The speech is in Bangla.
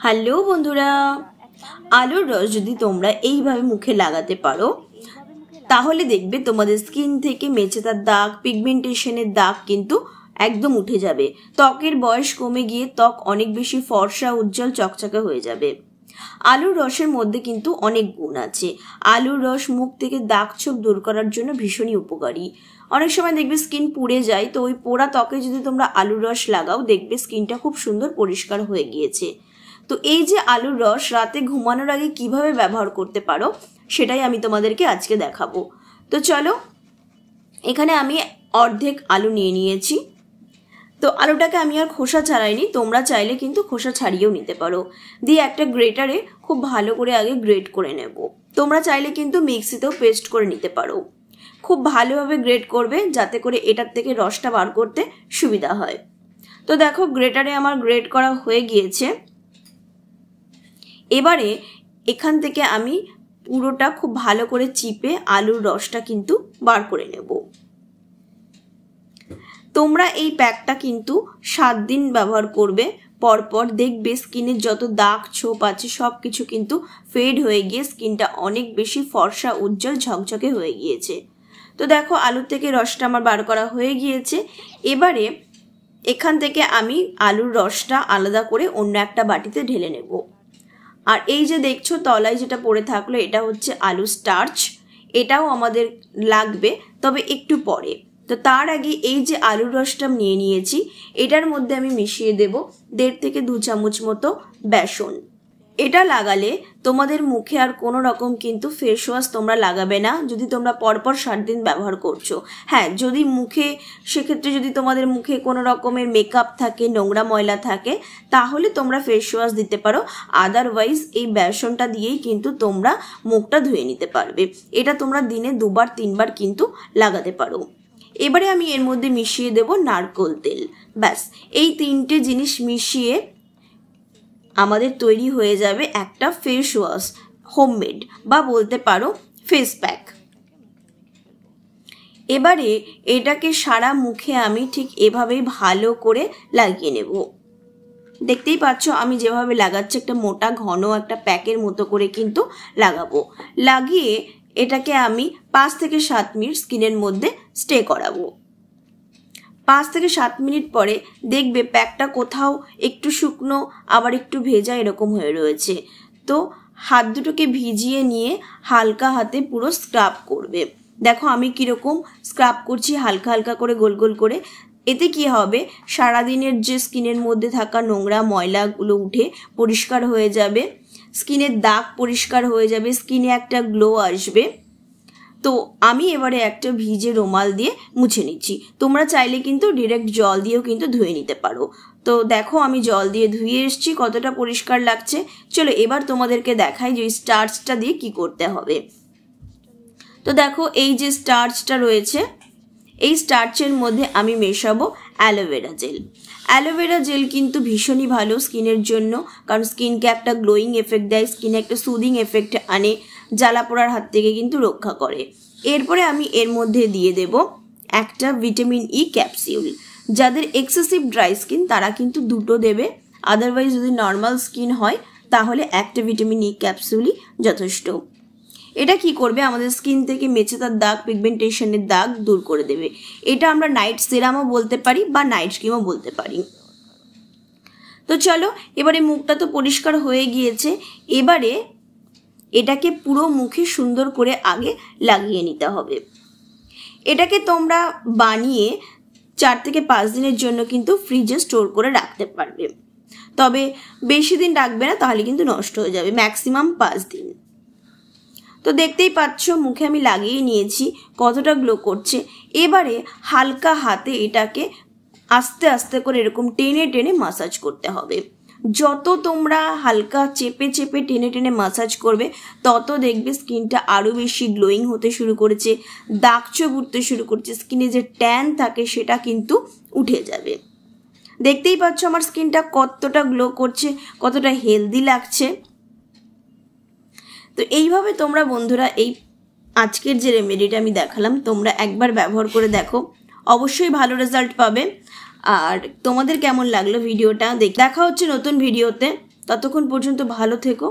হ্যালো বন্ধুরা, আলুর রস যদি তোমরা এইভাবে মুখে লাগাতে পারো তাহলে দেখবে তোমাদের স্কিন থেকে মেচেদার দাগ, পিগমেন্টেশনের দাগ কিন্তু একদম উঠে যাবে। ত্বকের বয়স কমে গিয়ে ত্বক অনেক বেশি ফর্সা, উজ্জ্বল, চকচকে হয়ে যাবে। আলুর রসের মধ্যে কিন্তু অনেক গুণ আছে। আলুর রস মুখ থেকে দাগ ছোপ দূর করার জন্য ভীষণই উপকারী। অনেক সময় দেখবে স্কিন পুড়ে যায়, তো ওই পোড়া ত্বকে যদি তোমরা আলুর রস লাগাও দেখবে স্কিনটা খুব সুন্দর পরিষ্কার হয়ে গিয়েছে। তো এই যে আলুর রস রাতে ঘুমানোর আগে কিভাবে ব্যবহার করতে পারো সেটাই আমি তোমাদেরকে আজকে দেখাবো। তো চলো, এখানে আমি অর্ধেক আলু নিয়ে নিয়েছি। তো আলুটাকে আমি আর খোসা ছাড়াইনি, তোমরা চাইলে কিন্তু খোসা ছাড়িয়েও নিতে পারো। দিয়ে একটা গ্রেটারে খুব ভালো করে আগে গ্রেট করে নেব। তোমরা চাইলে কিন্তু মিক্সিতেও পেস্ট করে নিতে পারো। খুব ভালোভাবে গ্রেট করবে যাতে করে এটার থেকে রসটা বার করতে সুবিধা হয়। তো দেখো, গ্রেটারে আমার গ্রেট করা হয়ে গিয়েছে। এবারে এখান থেকে আমি পুরোটা খুব ভালো করে চিপে আলুর রসটা কিন্তু বার করে নেব। তোমরা এই প্যাকটা কিন্তু 7 দিন ব্যবহার করবে। পরপর দেখবে স্কিনের যত দাগ ছোপ আছে সব কিছু কিন্তু ফেড হয়ে গিয়ে স্কিনটা অনেক বেশি ফর্সা, উজ্জ্বল, ঝকঝকে হয়ে গিয়েছে। তো দেখো, আলু থেকে রসটা আমার বার করা হয়ে গিয়েছে। এবারে এখান থেকে আমি আলুর রসটা আলাদা করে অন্য একটা বাটিতে ঢেলে নেব। আর এই যে দেখছো তলায় যেটা পড়ে থাকলো এটা হচ্ছে আলু স্টার্চ। এটাও আমাদের লাগবে, তবে একটু পরে। তো তার আগে এই যে আলুর রসটা নিয়ে নিয়েছি এটার মধ্যে আমি মিশিয়ে দেব 1.5 থেকে 2 চামচ মতো বেসন। এটা লাগালে তোমাদের মুখে আর কোনো রকম কিন্তু ফেস ওয়াশ তোমরা লাগাবে না যদি তোমরা পরপর 7 দিন ব্যবহার করছো। হ্যাঁ, যদি মুখে সেক্ষেত্রে যদি তোমাদের মুখে কোনো রকমের মেকআপ থাকে, নোংরা ময়লা থাকে, তাহলে তোমরা ফেস ওয়াশ দিতে পারো। আদারওয়াইজ এই বেসনটা দিয়েই কিন্তু তোমরা মুখটা ধুয়ে নিতে পারবে। এটা তোমরা দিনে 2বার 3বার কিন্তু লাগাতে পারো। এবারে আমি এর মধ্যে মিশিয়ে দেব নারকেল তেল। ব্যাস, এই 3টে জিনিস মিশিয়ে আমাদের তৈরি হয়ে যাবে একটা ফেস ওয়াশ, হোমমেড বা বলতে পারো ফেস প্যাক। এবারে এটাকে সারা মুখে আমি ঠিক এভাবেই ভালো করে লাগিয়ে নেব। দেখতেই পাচ্ছ আমি যেভাবে লাগাচ্ছি একটা মোটা ঘন একটা প্যাকের মতো করে কিন্তু লাগাবো। লাগিয়ে এটাকে আমি 5 থেকে 7 মিনিট স্কিনের মধ্যে স্টে করাবো। 5 থেকে 7 মিনিট পরে দেখবে প্যাকটা কোথাও একটু শুকনো আবার একটু ভেজা এরকম হয়ে রয়েছে। তো হাত দুটোকে ভিজিয়ে নিয়ে হালকা হাতে পুরো স্ক্রাব করবে। দেখো আমি কীরকম স্ক্রাব করছি, হালকা হালকা করে গোল গোল করে। এতে কি হবে, সারাদিনের যে স্কিনের মধ্যে থাকা নোংরা ময়লাগুলো উঠে পরিষ্কার হয়ে যাবে, স্কিনের দাগ পরিষ্কার হয়ে যাবে, স্কিনে একটা গ্লো আসবে। তো আমি এবারে একটা ভিজে রুমাল দিয়ে মুছে নিচ্ছি। তোমরা চাইলে কিন্তু ডিরেক্ট জল দিয়েও কিন্তু ধুয়ে নিতে পারো। তো দেখো আমি জল দিয়ে ধুয়ে এসেছি, কতটা পরিষ্কার লাগছে। চলো এবার তোমাদেরকে দেখাই যে স্টার্চটা দিয়ে কি করতে হবে। তো দেখো এই যে স্টার্চটা রয়েছে, এই স্টার্চের মধ্যে আমি মেশাবো অ্যালোভেরা জেল। অ্যালোভেরা জেল কিন্তু ভীষণই ভালো স্কিনের জন্য, কারণ স্কিনকে একটা গ্লোয়িং এফেক্ট দেয়, স্কিনে একটা সুদিং এফেক্ট আনে, জ্বালা পোড়ার হাত থেকে কিন্তু রক্ষা করে। এরপরে আমি এর মধ্যে দিয়ে দেব একটা ভিটামিন ই ক্যাপসিউল। যাদের এক্সেসিভ ড্রাই স্কিন তারা কিন্তু 2টো দেবে, আদারওয়াইজ যদি নর্মাল স্কিন হয় তাহলে একটা ভিটামিন ই ক্যাপসিউলই যথেষ্ট। এটা কি করবে, আমাদের স্কিন থেকে মেচেদার দাগ, পিগমেন্টেশনের দাগ দূর করে দেবে। এটা আমরা নাইট সিরামও বলতে পারি বা নাইট ক্রিমও বলতে পারি। তো চলো, এবারে মুখটা তো পরিষ্কার হয়ে গিয়েছে। এবারে এটাকে পুরো মুখে সুন্দর করে আগে লাগিয়ে নিতে হবে। এটাকে তোমরা বানিয়ে 4 থেকে 5 দিনের জন্য কিন্তু ফ্রিজে স্টোর করে রাখতে পারবে। তবে বেশি দিন রাখবে না, তাহলে কিন্তু নষ্ট হয়ে যাবে। ম্যাক্সিমাম 5 দিন। তো দেখতেই পাচ্ছ মুখে আমি লাগিয়ে নিয়েছি, কতটা গ্লো করছে। এবারে হালকা হাতে এটাকে আস্তে আস্তে করে এরকম টেনে টেনে মাসাজ করতে হবে। যত তোমরা হালকা চেপে চেপে টেনে টেনে মাসাজ করবে তত দেখবে স্কিনটা আরও বেশি গ্লোয়িং হতে শুরু করেছে, দাগ ছোপ উঠতে শুরু করছে, স্কিনে যে ট্যান থাকে সেটা কিন্তু উঠে যাবে। দেখতেই পাচ্ছ আমার স্কিনটা কতটা গ্লো করছে, কতটা হেলদি লাগছে। তো এইভাবে তোমরা বন্ধুরা এই আজকের যে রেমেডিটা আমি দেখালাম তোমরা একবার ব্যবহার করে দেখো, অবশ্যই ভালো রেজাল্ট পাবে। আর তোমাদের কেমন লাগলো ভিডিওটা দেখা হচ্ছে নতুন ভিডিওতে। ততক্ষণ পর্যন্ত ভালো থেকো।